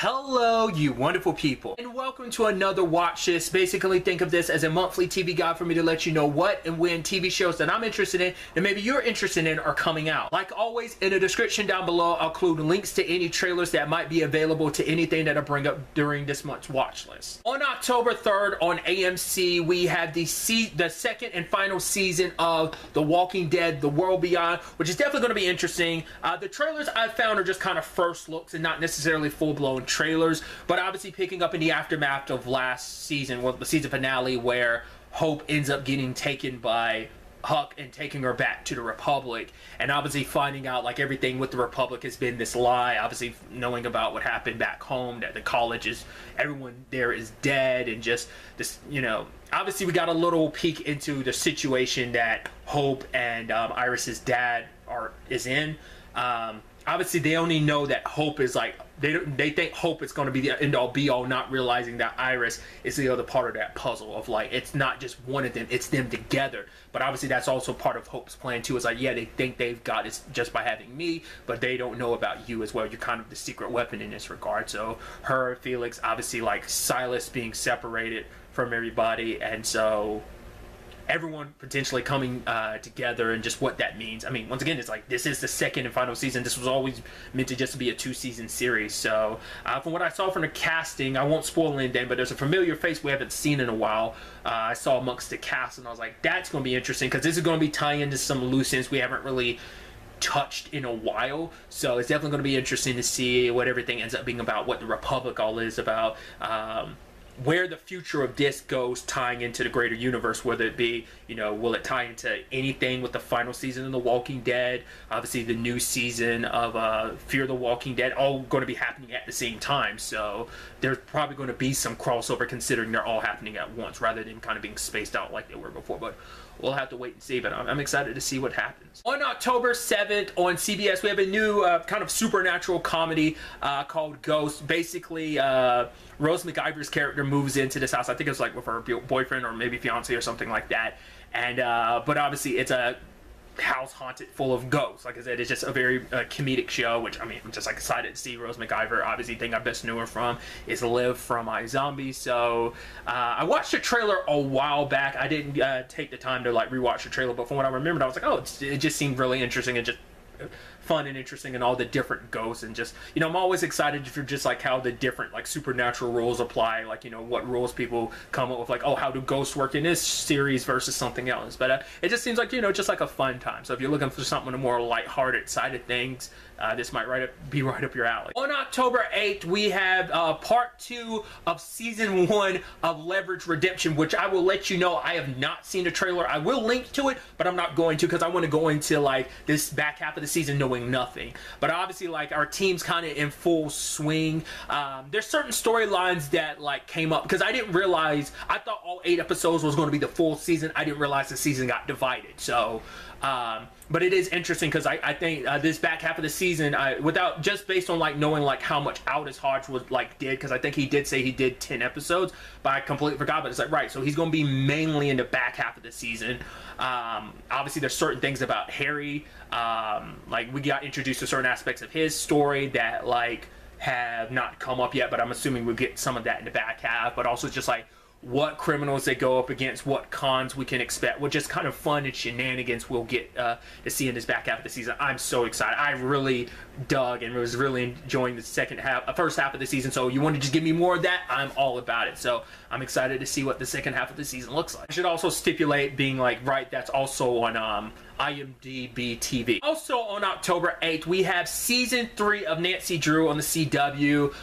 Hello, you wonderful people, and welcome to another Watchlist. Basically, think of this as a monthly TV guide for me to let you know what and when TV shows that I'm interested in and maybe you're interested in are coming out. Like always, in the description down below, I'll include links to any trailers that might be available to anything that I bring up during this month's Watchlist. On October 3rd on AMC, we have the second and final season of The Walking Dead: The World Beyond, which is definitely going to be interesting. The trailers I found are just kind of first looks and not necessarily full-blown trailers, but obviously picking up in the aftermath of last season, well, the season finale where Hope ends up getting taken by Huck and taking her back to the Republic, and obviously finding out like everything with the Republic has been this lie, obviously knowing about what happened back home, that the college is, everyone there is dead, and just this, you know, obviously we got a little peek into the situation that Hope and Iris's dad is in. Obviously they only know that Hope is like, they think Hope is going to be the end-all be-all, not realizing that Iris is the other part of that puzzle of like, it's not just one of them, it's them together. But obviously that's also part of Hope's plan too. It's like, yeah, they think they've got it just by having me, but they don't know about you as well. You're kind of the secret weapon in this regard. So her, Felix, obviously like Silas being separated from everybody, and so everyone potentially coming together, and just what that means. I mean, once again, it's like, this is the second and final season. This was always meant to just be a 2-season series. So from what I saw from the casting, I won't spoil anything, but there's a familiar face we haven't seen in a while. I saw amongst the cast, and I was like, that's going to be interesting, because this is going to be tying into some loose ends we haven't really touched in a while. So it's definitely going to be interesting to see what everything ends up being about, what the Republic all is about, where the future of this goes, tying into the greater universe, whether it be, you know, will it tie into anything with the final season of The Walking Dead, obviously the new season of Fear the Walking Dead, all going to be happening at the same time. So there's probably going to be some crossover, considering they're all happening at once rather than kind of being spaced out like they were before. But we'll have to wait and see, but I'm excited to see what happens. On October 7th on CBS, we have a new kind of supernatural comedy called Ghost. Basically, Rose McIver's character moves into this house. I think it's like with her boyfriend or maybe fiance or something like that. And but obviously it's a house haunted full of ghosts. Like I said, it's just a very comedic show, which, I mean, I'm just like excited to see Rose McIver. Obviously, the thing I best knew her from is Liv from iZombie. So I watched the trailer a while back. I didn't take the time to like rewatch the trailer, but from what I remembered, I was like, oh, it just seemed really interesting and just fun and interesting, and all the different ghosts, and just, you know, I'm always excited for just like how the different like supernatural rules apply, like, you know, what rules people come up with, like, oh, how do ghosts work in this series versus something else. But it just seems like, you know, just like a fun time. So if you're looking for something more lighthearted side of things, this might be right up your alley. On October 8th, we have part 2 of season 1 of Leverage Redemption, which I will let you know I have not seen the trailer. I will link to it, but I'm not going to, because I want to go into like this back half of the season knowing nothing. But obviously, like, our team's kind of in full swing. There's certain storylines that like came up, because I didn't realize, I thought all 8 episodes was going to be the full season. I didn't realize the season got divided. So but it is interesting, because I think this back half of the season, without just based on like knowing like how much Aldous Hodge was like did, because I think he did say he did 10 episodes, but I completely forgot. But it's like, right, so he's going to be mainly in the back half of the season. Obviously there's certain things about Harry, like we got introduced to certain aspects of his story that like have not come up yet, but I'm assuming we'll get some of that in the back half. But also just like what criminals they go up against, what cons we can expect, what just kind of fun and shenanigans we'll get to see in this back half of the season. I'm so excited. I really dug and was really enjoying the first half of the season. So you want to just give me more of that? I'm all about it. So I'm excited to see what the second half of the season looks like. I should also stipulate being like, right, that's also on IMDb TV. Also on October 8th, we have season 3 of Nancy Drew on the CW.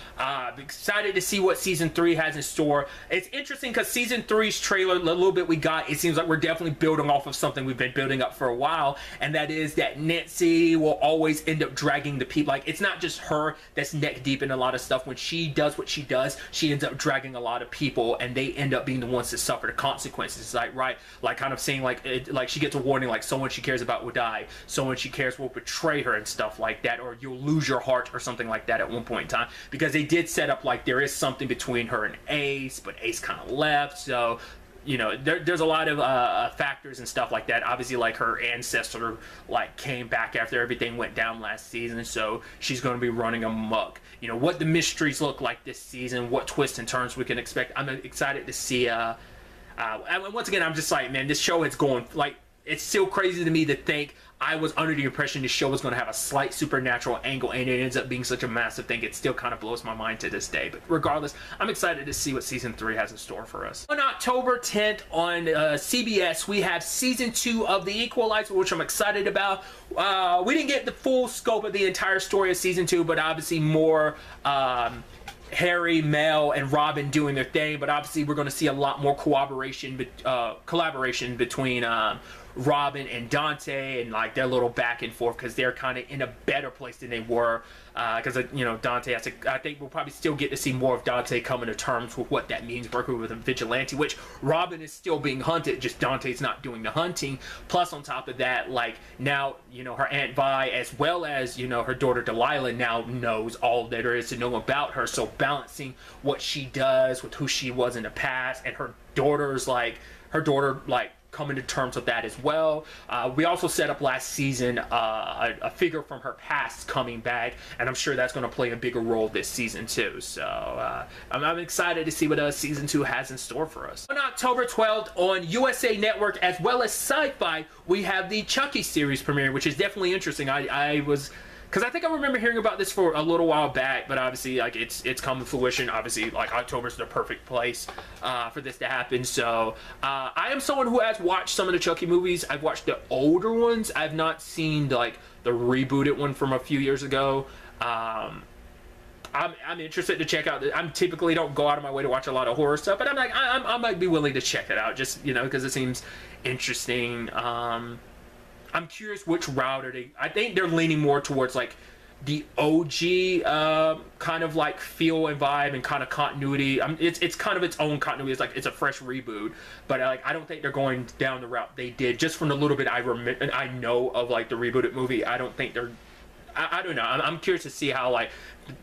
Excited to see what season 3 has in store. It's interesting because season 3's trailer, the little bit we got, it seems like we're definitely building off of something we've been building up for a while, and that is that Nancy will always end up dragging the people. Like, it's not just her that's neck deep in a lot of stuff. When she does what she does, she ends up dragging a lot of people, and they end up being the ones that suffer the consequences. It's like, right, like kind of saying like, like she gets a warning, like someone she cares about will die, someone she cares will betray her and stuff like that, or you'll lose your heart or something like that at one point in time, because they did set up like there is something between her and Ace, but Ace kind of left. So you know, there's a lot of factors and stuff like that. Obviously, like her ancestor like came back after everything went down last season, so she's going to be running amok. You know, what the mysteries look like this season, what twists and turns we can expect. I'm excited to see. And once again, I'm just like, man, this show is going like, it's still crazy to me to think I was under the impression this show was going to have a slight supernatural angle, and it ends up being such a massive thing. It still kind of blows my mind to this day. But regardless, I'm excited to see what Season 3 has in store for us. On October 10th on CBS, we have Season 2 of The Equalizer, which I'm excited about. We didn't get the full scope of the entire story of Season 2, but obviously more Harry, Mel, and Robin doing their thing. But obviously we're going to see a lot more collaboration between Robin and Dante, and like their little back and forth, because they're kind of in a better place than they were, because you know, Dante has to, I think we'll probably still get to see more of Dante coming to terms with what that means, working with a vigilante, which Robin is still being hunted, just Dante's not doing the hunting. Plus on top of that, like now, you know, her Aunt Vi as well as, you know, her daughter Delilah now knows all that there is to know about her, so balancing what she does with who she was in the past, and her daughter coming to terms with that as well. We also set up last season a figure from her past coming back, and I'm sure that's going to play a bigger role this season too. So I'm excited to see what Season 2 has in store for us. On October 12th on USA Network as well as Sci-Fi, we have the Chucky series premiere, which is definitely interesting. Because I think I remember hearing about this for a little while back, but obviously, like, it's come to fruition. Obviously, like, October's the perfect place for this to happen. So, I am someone who has watched some of the Chucky movies. I've watched the older ones. I've not seen, like, the rebooted one from a few years ago. I'm interested to check out. I typically don't go out of my way to watch a lot of horror stuff, but I'm like, I might be willing to check it out, just, you know, because it seems interesting. I'm curious which route are they. I think they're leaning more towards like the OG kind of like feel and vibe and kind of continuity. It's kind of its own continuity. It's like it's a fresh reboot, but like I don't think they're going down the route they did. Just from the little bit I know of like the rebooted movie, I don't think they're. I don't know. I'm curious to see how like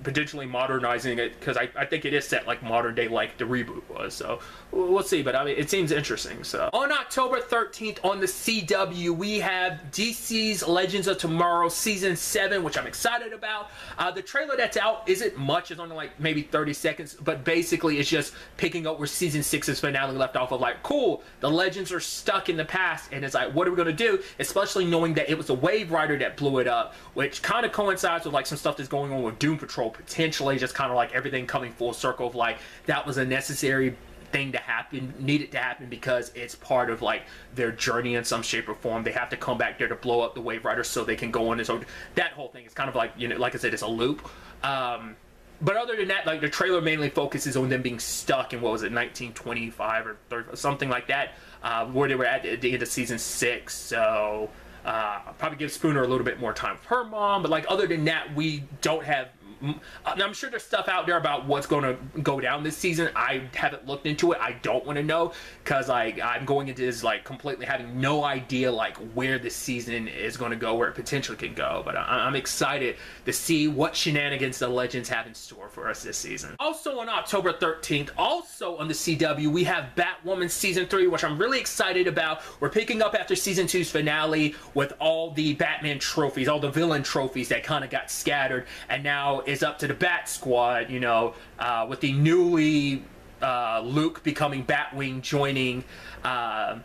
potentially modernizing it, because I think it is set like modern day like the reboot was, so we'll see. But I mean, it seems interesting. So on October 13th on the CW, we have DC's Legends of Tomorrow Season 7, which I'm excited about. The trailer that's out isn't much. It's only like maybe 30 seconds, but basically it's just picking up where Season 6's finale left off of, like, cool, the Legends are stuck in the past, and it's like, what are we going to do? Especially knowing that it was the Wave Rider that blew it up, which kind of coincides with like some stuff that's going on with Doom Patrol, potentially just kind of like everything coming full circle of like that was a necessary thing to happen, needed to happen, because it's part of like their journey in some shape or form. They have to come back there to blow up the Wave Rider so they can go on. And so that whole thing is kind of like, you know, like I said, it's a loop. But other than that, like the trailer mainly focuses on them being stuck in, what was it, 1925 or 30, something like that, where they were at the end of Season 6. So probably give Spooner a little bit more time with her mom, but like other than that, we don't have. I'm sure there's stuff out there about what's going to go down this season. I haven't looked into it. I don't want to know, because like I'm going into this like completely having no idea like where this season is going to go, where it potentially can go. But I'm excited to see what shenanigans the Legends have in store for us this season. Also on October 13th, also on the CW, we have Batwoman Season 3, which I'm really excited about. We're picking up after Season 2's finale with all the Batman trophies, all the villain trophies that kind of got scattered, and now is up to the Bat Squad, you know, with the newly Luke becoming Batwing, joining Ryan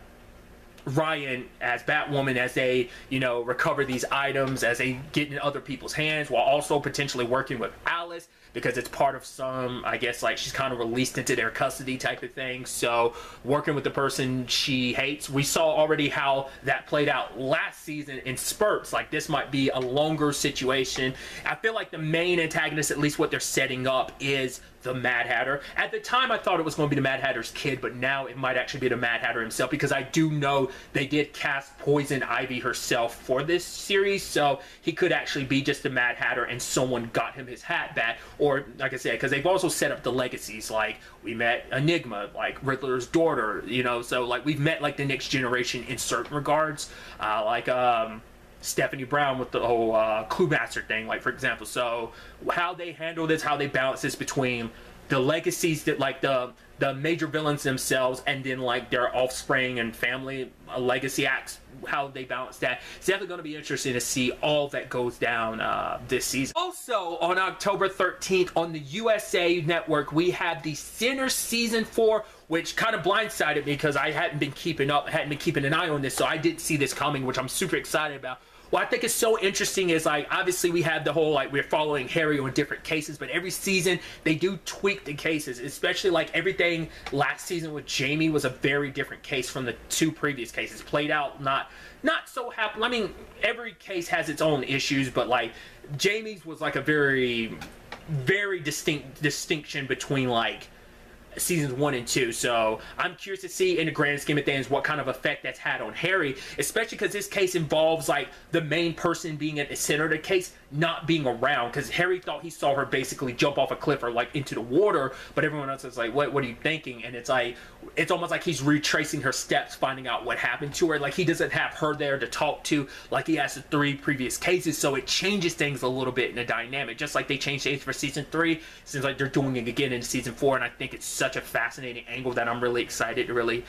as Batwoman as they, you know, recover these items, as they get in other people's hands, while also potentially working with Alice, because it's part of some, I guess, like she's kind of released into their custody type of thing. So working with the person she hates. We saw already how that played out last season in spurts. Like this might be a longer situation. I feel like the main antagonist, at least what they're setting up, is the Mad Hatter. At the time I thought it was going to be the Mad Hatter's kid, but now it might actually be the Mad Hatter himself, because I do know they did cast Poison Ivy herself for this series, so he could actually be just the Mad Hatter and someone got him his hat back. Or like I said, because they've also set up the Legacies, like we met Enigma, like Riddler's daughter, you know, so like we've met like the next generation in certain regards, like Stephanie Brown with the whole Clue Master thing, like for example. So how they handle this, how they balance this between the legacies that like the major villains themselves, and then like their offspring and family legacy acts, how they balance that. It's definitely going to be interesting to see all that goes down this season. Also, on October 13th on the USA Network, we have the Sinner Season 4, which kind of blindsided me because I hadn't been keeping an eye on this, so I didn't see this coming, which I'm super excited about. What I think is so interesting is, like, obviously we have the whole, like, we're following Harry on different cases, but every season they do tweak the cases, especially, like, everything last season with Jamie was a very different case from the 2 previous cases. Played out not so happy. I mean, every case has its own issues, but, like, Jamie's was, like, a very, very distinction between, like, seasons 1 and 2, so I'm curious to see in the grand scheme of things what kind of effect that's had on Harry, especially because this case involves like the main person being at the center of the case not being around, because Harry thought he saw her basically jump off a cliff or like into the water, but everyone else is like, what are you thinking? And it's like, it's almost like he's retracing her steps, finding out what happened to her. Like, he doesn't have her there to talk to like he has the 3 previous cases, so it changes things a little bit in the dynamic, just like they changed things for season 3. Seems like they're doing it again in season 4, and I think it's such a fascinating angle that I'm really excited to really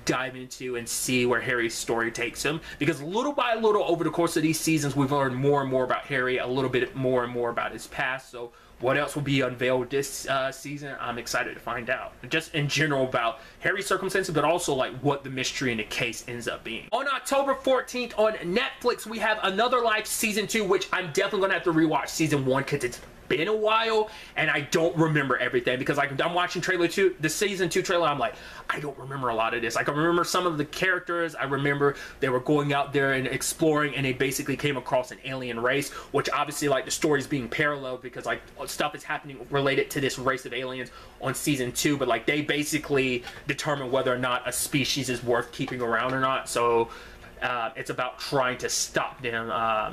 dive into and see where Harry's story takes him, because little by little over the course of these seasons we've learned more and more about Harry, a little bit more and more about his past. So what else will be unveiled this season, I'm excited to find out. Just in general about Harry's circumstances, but also like what the mystery in the case ends up being. On October 14th on Netflix, we have Another Life Season 2, which I'm definitely going to have to rewatch Season 1 because it's been a while and I don't remember everything, because like I'm watching trailer 2, the season 2 trailer, I'm like, I don't remember a lot of this. I can remember some of the characters. I remember they were going out there and exploring, and they basically came across an alien race, which obviously like the story's being paralleled because like stuff is happening related to this race of aliens on season 2, but like they basically determine whether or not a species is worth keeping around or not. So it's about trying to stop them.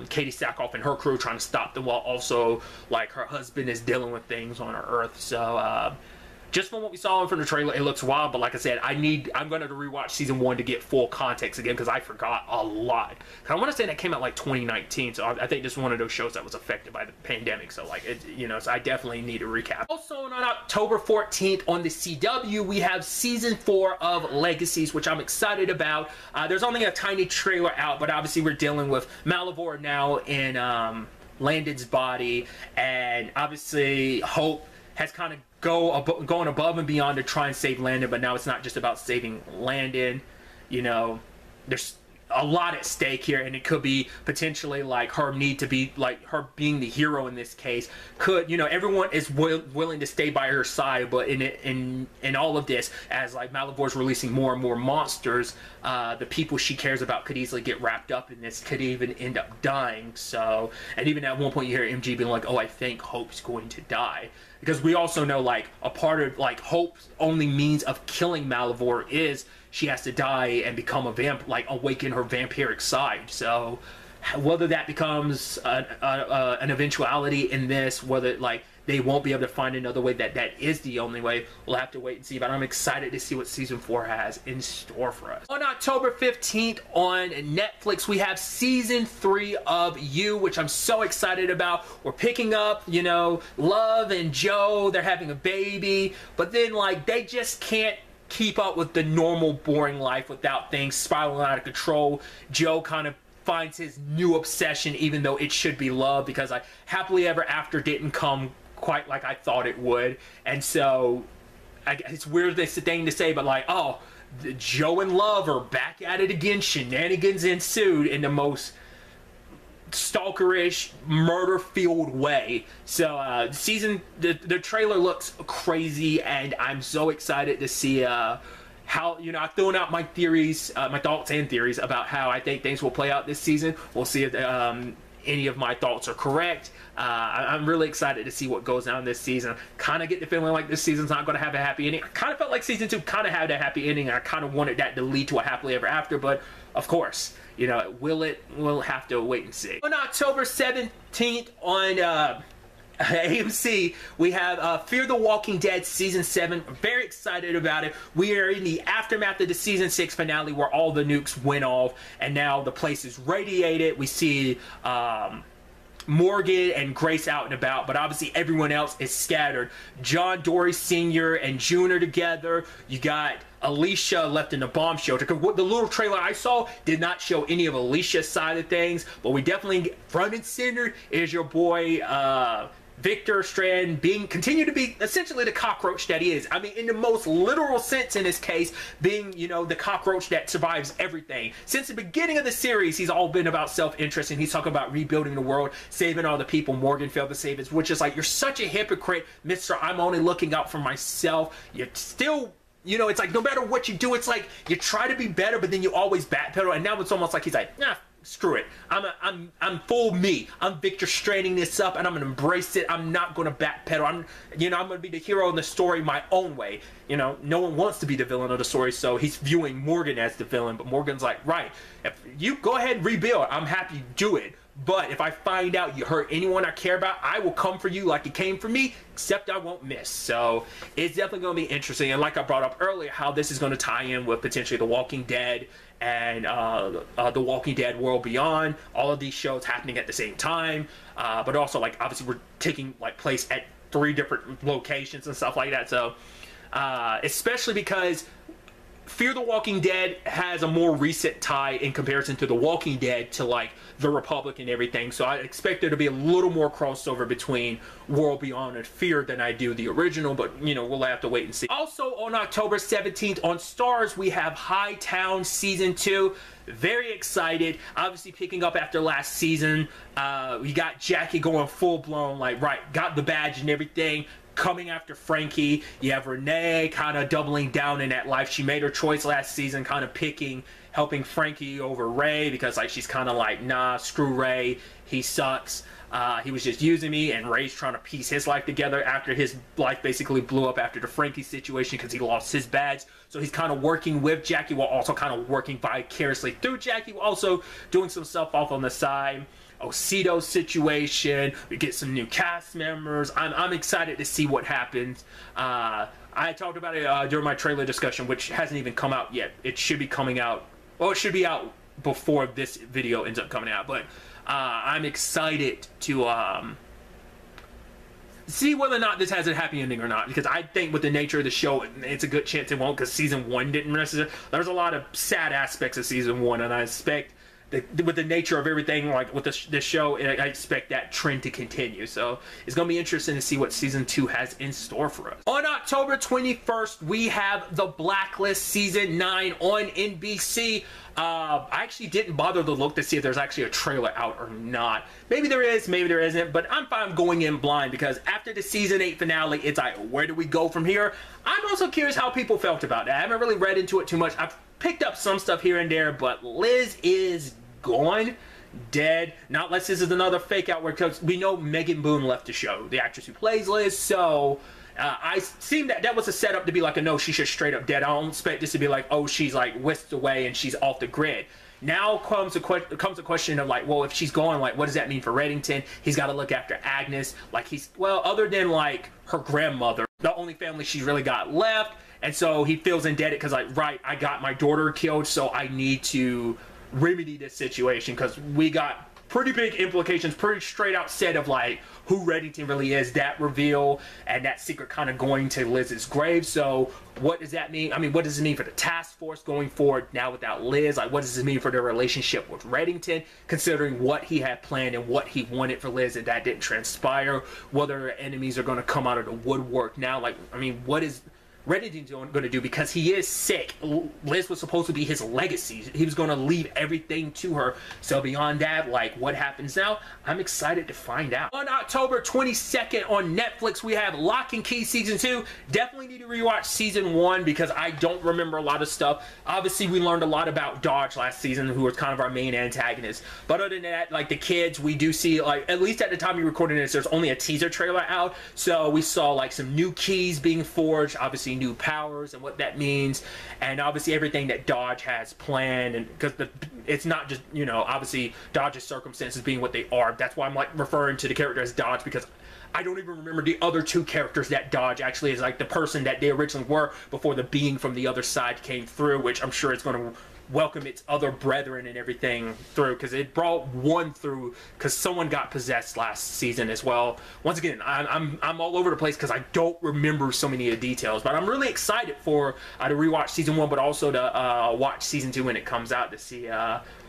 Katie Sackhoff and her crew trying to stop them, while also like her husband is dealing with things on Earth. So just from what we saw from the trailer, it looks wild, but like I said, I'm going to rewatch season 1 to get full context again, because I forgot a lot. I want to say that came out like 2019, so I think this is one of those shows that was affected by the pandemic, so like, so I definitely need to recap. Also on October 14th on the CW, we have season 4 of Legacies, which I'm excited about. There's only a tiny trailer out, but obviously we're dealing with Malivore now in Landon's body, and obviously Hope has kind of going above and beyond to try and save Landon, but now it's not just about saving Landon. There's a lot at stake here, and it could be potentially like her need to be like her being the hero in this case. Could everyone is willing to stay by her side, but in all of this, as like Malivor's releasing more and more monsters, the people she cares about could easily get wrapped up in this, could even end up dying. So, and even at one point you hear MG being like, oh, I think Hope's going to die, because we also know like a part of like Hope's only means of killing Malivore is she has to die and become a vamp, like awaken her vampiric side. So whether that becomes an eventuality in this, whether like they won't be able to find another way that is the only way, we'll have to wait and see. But I'm excited to see what season 4 has in store for us. On October 15th on Netflix, we have season 3 of You, which I'm so excited about. We're picking up, Love and Joe, they're having a baby, but then like they just can't keep up with the normal boring life without things spiraling out of control. Joe kind of finds his new obsession, even though it should be love, because like Happily Ever After didn't come quite like I thought it would. And so it's weird this thing to say, but like, oh, Joe and Love are back at it again. Shenanigans ensued in the most stalkerish, murder-filled way. So the trailer looks crazy, and I'm so excited to see how I've thrown out my theories, my thoughts and theories about how I think things will play out this season. We'll see if any of my thoughts are correct. I'm really excited to see what goes down this season. Kind of get the feeling like this season's not going to have a happy ending. I kind of felt like season 2 kind of had a happy ending, and I kind of wanted that to lead to a happily ever after, but of course, will it? We'll have to wait and see. On October 17th on AMC, we have Fear the Walking Dead Season 7. I'm very excited about it. We are in the aftermath of the Season 6 finale, where all the nukes went off, and now the place is radiated. We see Morgan and Grace out and about, but obviously everyone else is scattered. John Dory Sr. and Jr. together. You got Alicia left in the bomb shelter. The little trailer I saw did not show any of Alicia's side of things, but we definitely, front and center is your boy Victor Strand continue to be essentially the cockroach that he is. I mean, in the most literal sense in this case, being, you know, the cockroach that survives everything. Since the beginning of the series, he's all been about self-interest, and he's talking about rebuilding the world, saving all the people Morgan failed to save, which is like, you're such a hypocrite, Mr. I'm only looking out for myself. You're still, you know, it's like no matter what you do, it's like you try to be better, but then you always backpedal, and now it's almost like he's like, nah, screw it. I'm full me. I'm Victor Stranding this up, and I'm gonna embrace it. I'm not gonna backpedal. I'm gonna be the hero in the story my own way. You know, no one wants to be the villain of the story, so he's viewing Morgan as the villain. But Morgan's like, right, if you go ahead and rebuild, I'm happy to do it. But if I find out you hurt anyone I care about, I will come for you like you came for me, except I won't miss. So it's definitely going to be interesting. And like I brought up earlier, how this is going to tie in with potentially The Walking Dead and The Walking Dead World Beyond. All of these shows happening at the same time. But also, like, obviously we're taking like place at 3 different locations and stuff like that. So especially because Fear the Walking Dead has a more recent tie in comparison to The Walking Dead to like The Republic and everything, so I expect there to be a little more crossover between World Beyond and Fear than I do the original, but you know, we'll have to wait and see. Also on October 17th on Starz, we have Hightown Season 2. Very excited, obviously picking up after last season. We got Jackie going full-blown, like, right, got the badge and everything, coming after Frankie. You have Renee kind of doubling down in that life. She made her choice last season, kind of helping Frankie over Ray, because like she's kind of like, nah, screw Ray, he sucks. He was just using me, and Ray's trying to piece his life together after his life basically blew up after the Frankie situation because he lost his badge. So he's kind of working with Jackie while also kind of working vicariously through Jackie, while also doing some stuff off on the side. Osito's situation, we get some new cast members. I'm excited to see what happens. I talked about it during my trailer discussion, which hasn't even come out yet. It should be coming out, well, it should be out before this video ends up coming out, but I'm excited to see whether or not this has a happy ending or not, because I think with the nature of the show, it's a good chance it won't, because season 1 didn't necessarily, there's a lot of sad aspects of season 1, and I expect with the nature of everything, like with this show, I expect that trend to continue. So it's going to be interesting to see what season 2 has in store for us. On October 21st, we have the Blacklist season 9 on NBC. I actually didn't bother to look to see if there's actually a trailer out or not. Maybe there is, maybe there isn't, but I'm fine going in blind, because after the season 8 finale, it's like, where do we go from here? I'm also curious how people felt about it. I haven't really read into it too much. I've picked up some stuff here and there, but Liz is gone, dead. Not unless this is another fake out, where, because we know Megan Boone left the show, the actress who plays Liz. So I seem that was a setup to be like a no, she's just straight up dead. I don't expect this to be like, oh, she's like whisked away and she's off the grid. Now comes a question of like, well, if she's gone, like, what does that mean for Reddington? He's got to look after Agnes. Like, well, other than like her grandmother, the only family she's really got left, and so he feels indebted because, like, right, I got my daughter killed, so I need to remedy this situation, because we got pretty big implications, pretty straight out said of like who Reddington really is, that reveal and that secret kind of going to Liz's grave. So what does that mean? I mean, what does it mean for the task force going forward now without Liz? Like, what does this mean for their relationship with Reddington, considering what he had planned and what he wanted for Liz, and that didn't transpire? Whether enemies are going to come out of the woodwork now? Like, I mean, what is Reddington's going to do, because he is sick? Liz was supposed to be his legacy. He was going to leave everything to her. So beyond that, like, what happens now? I'm excited to find out. On October 22nd on Netflix, we have Locke and Key Season 2. Definitely need to rewatch Season 1 because I don't remember a lot of stuff. Obviously, we learned a lot about Dodge last season, who was kind of our main antagonist. But other than that, like the kids, we do see, like, at least at the time we recorded this, there's only a teaser trailer out. So we saw like some new keys being forged, obviously new powers and what that means, and obviously everything that Dodge has planned. And because it's not just, you know, obviously Dodge's circumstances being what they are, that's why I'm like referring to the character as Dodge, because I don't even remember the other 2 characters that Dodge actually is, like the person that they originally were before the being from the other side came through, which I'm sure it's going to welcome its other brethren and everything through, because it brought one through because someone got possessed last season as well. Once again, I'm all over the place because I don't remember so many of the details, but I'm really excited for to rewatch season 1, but also to watch season 2 when it comes out to see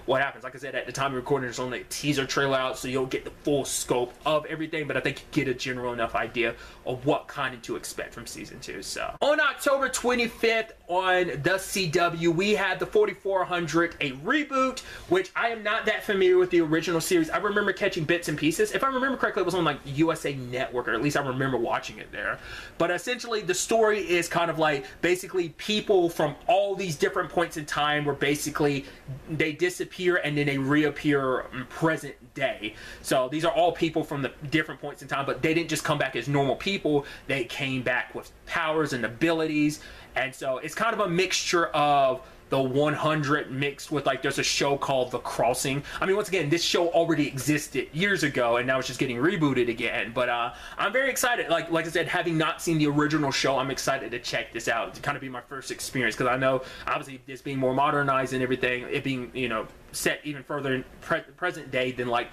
what happens. Like I said, at the time of recording, there's only a teaser trailer out, so you don't get the full scope of everything, but I think you get a general enough idea of what kind of to expect from season 2. So on October 25th on the CW, we had the 4400, a reboot, which I am not that familiar with the original series. I remember catching bits and pieces. If I remember correctly, it was on like USA Network, or at least I remember watching it there. But essentially, the story is kind of like basically people from all these different points in time where basically they disappear and then they reappear in present day. So these are all people from the different points in time, but they didn't just come back as normal people. They came back with powers and abilities. And so it's kind of a mixture of the 100 mixed with, like, there's a show called The Crossing. I mean, once again, this show already existed years ago and now it's just getting rebooted again. But I'm very excited. Like I said, having not seen the original show, I'm excited to check this out, to kind of be my first experience, because I know obviously this being more modernized and everything, it being, you know, set even further in present day than like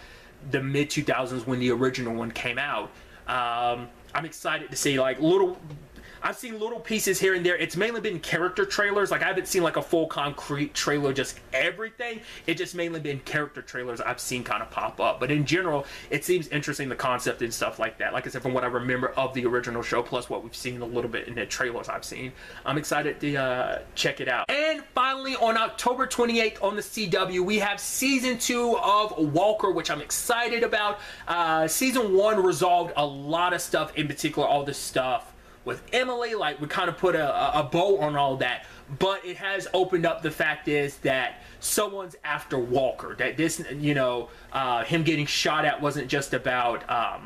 the mid 2000s when the original one came out. I'm excited to see like I've seen little pieces here and there. It's mainly been character trailers. Like, I haven't seen like a full concrete trailer, just everything. It's just mainly been character trailers I've seen kind of pop up. But in general, it seems interesting, the concept and stuff like that. Like I said, from what I remember of the original show, plus what we've seen a little bit in the trailers I've seen, I'm excited to check it out. And finally, on October 28th on the CW, we have season 2 of Walker, which I'm excited about. Season 1 resolved a lot of stuff, in particular all this stuff with Emily. Like, we kind of put a bow on all that, but it has opened up. The fact is that someone's after Walker, that this, you know, him getting shot at wasn't just about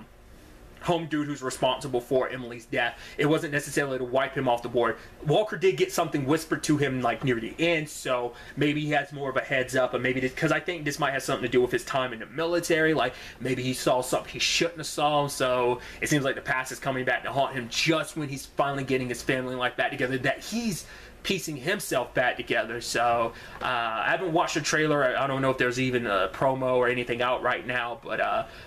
home dude who's responsible for Emily's death. It wasn't necessarily to wipe him off the board. Walker did get something whispered to him like near the end, so maybe he has more of a heads up, and maybe because I think this might have something to do with his time in the military. Like, maybe he saw something he shouldn't have saw, so it seems like the past is coming back to haunt him just when he's finally getting his family life back together, that he's piecing himself back together. So I haven't watched the trailer. I don't know if there's even a promo or anything out right now, but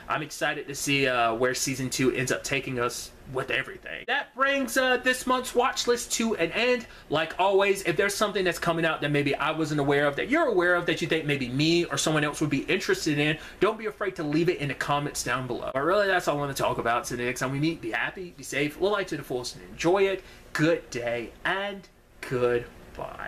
I'm excited to see where season 2 ends up taking us with everything. That brings this month's watch list to an end. Like always, if there's something that's coming out that maybe I wasn't aware of, that you're aware of, that you think maybe me or someone else would be interested in, don't be afraid to leave it in the comments down below. But really, that's all I want to talk about. So the next time we meet, be happy, be safe, live life to the fullest, and enjoy it. Good day and goodbye.